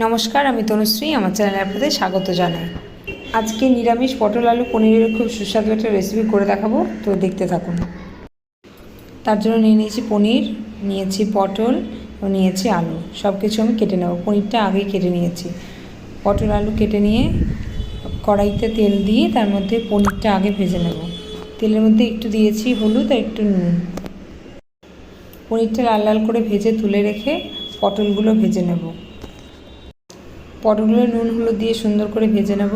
নমস্কার, আমি তনুশ্রী। আমার চ্যানেলে আপনাদের স্বাগত জানাই। আজকে নিরামিষ পটল আলু পনিরের খুব সুস্বাদু একটা রেসিপি করে দেখাবো, তো দেখতে থাকুন। তার জন্য নিয়েছি পনির, নিয়েছি পটল ও নিয়েছি আলু। সব কিছু আমি কেটে নেব। পনিরটা আগেই কেটে নিয়েছি। পটল আলু কেটে নিয়ে কড়াইতে তেল দিয়ে তার মধ্যে পনিরটা আগে ভেজে নেব। তেলের মধ্যে একটু দিয়েছি হলুদ আর একটু নুন। পনিরটা লাল লাল করে ভেজে তুলে রেখে পটলগুলো ভেজে নেব। পটলগুলো নুন হলুদ দিয়ে সুন্দর করে ভেজে নেব।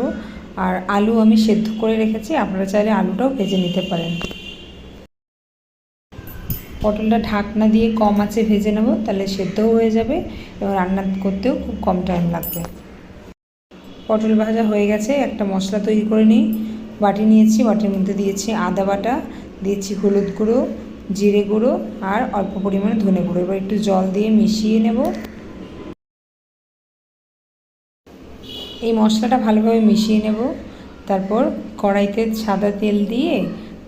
আর আলু আমি সেদ্ধ করে রেখেছি, আপনারা চাইলে আলুটাও ভেজে নিতে পারেন। পটলটা ঢাকনা দিয়ে কম আঁচে ভেজে নেব, তাহলে সেদ্ধও হয়ে যাবে এবং রান্না করতেও খুব কম টাইম লাগবে। পটল ভাজা হয়ে গেছে। একটা মশলা তৈরি করে নিই। বাটি নিয়েছি, বাটির মধ্যে দিয়েছি আদা বাটা, দিয়েছি হলুদ গুঁড়ো, জিরে গুঁড়ো আর অল্প পরিমাণে ধনে গুঁড়ো। এবার একটু জল দিয়ে মিশিয়ে নেব। এই মশলাটা ভালোভাবে মিশিয়ে নেব। তারপর কড়াইতে সাদা তেল দিয়ে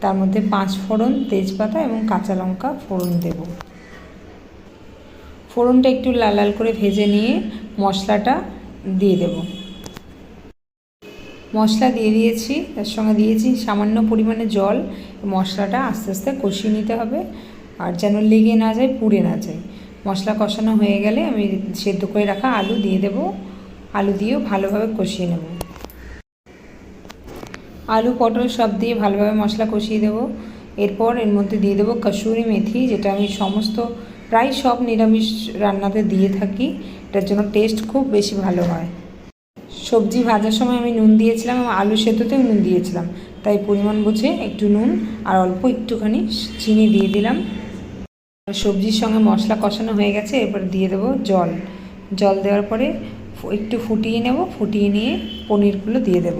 তার মধ্যে 5 ফোড়ন, তেজপাতা এবং কাঁচা লঙ্কা ফোড়ন দেব। ফোড়নটা একটু লাল লাল করে ভেজে নিয়ে মশলাটা দিয়ে দেব। মশলা দিয়ে দিয়েছি, তার সঙ্গে দিয়েছি সামান্য পরিমাণে জল। মশলাটা আস্তে আস্তে কষিয়ে নিতে হবে, আর যেন লেগে না যায়, পুড়ে না যায়। মশলা কষানো হয়ে গেলে আমি সেদ্ধ করে রাখা আলু দিয়ে দেব। আলু দিয়েও ভালোভাবে কষিয়ে নেব। আলু পটল সব দিয়ে ভালোভাবে মশলা কষিয়ে দেব। এরপর এর মধ্যে দিয়ে দেবো কসুরি মেথি, যেটা আমি প্রায় সব নিরামিষ রান্নাতে দিয়ে থাকি। এটার জন্য টেস্ট খুব বেশি ভালো হয়। সবজি ভাজার সময় আমি নুন দিয়েছিলাম এবং আলু সেদ্ধতেও নুন দিয়েছিলাম, তাই পরিমাণ বুঝে একটু নুন আর অল্প একটুখানি চিনি দিয়ে দিলাম। সবজির সঙ্গে মশলা কষানো হয়ে গেছে, এরপর দিয়ে দেবো জল। জল দেওয়ার পরে একটু ফুটিয়ে নেব। ফুটিয়ে নিয়ে পনিরগুলো দিয়ে দেব।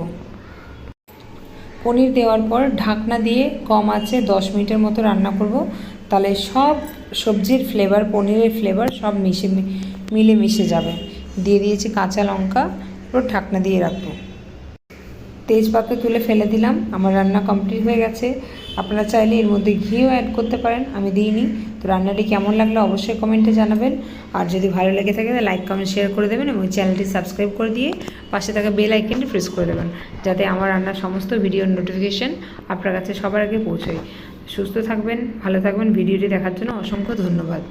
পনির দেওয়ার পর ঢাকনা দিয়ে কম আঁচে 10 মিনিটের মতো রান্না করব। তাহলে সব সবজির ফ্লেভার, পনিরের ফ্লেভার সব মিলে মিশে যাবে। দিয়ে দিয়েছি কাঁচা লঙ্কা। পুরো ঢাকনা দিয়ে রাখবো। তেজপাতা তুলে ফেলে দিলাম। আমার রান্না কমপ্লিট হয়ে গেছে। আপনারা চাইলে এর মধ্যে ঘিও অ্যাড করতে পারেন, আমি দিইনি। তো রান্নাটি কেমন লাগলো অবশ্যই কমেন্টে জানাবেন। আর যদি ভালো লেগে থাকে তাহলে লাইক কমেন্ট শেয়ার করে দেবেন এবং চ্যানেলটি সাবস্ক্রাইব করে দিয়ে পাশে থাকা বেল আইকনটি প্রেস করে দেবেন, যাতে আমার রান্নার সমস্ত ভিডিওর নোটিফিকেশন আপনার কাছে সবার আগে পৌঁছায়। সুস্থ থাকবেন, ভালো থাকবেন। ভিডিওটি দেখার জন্য অসংখ্য ধন্যবাদ।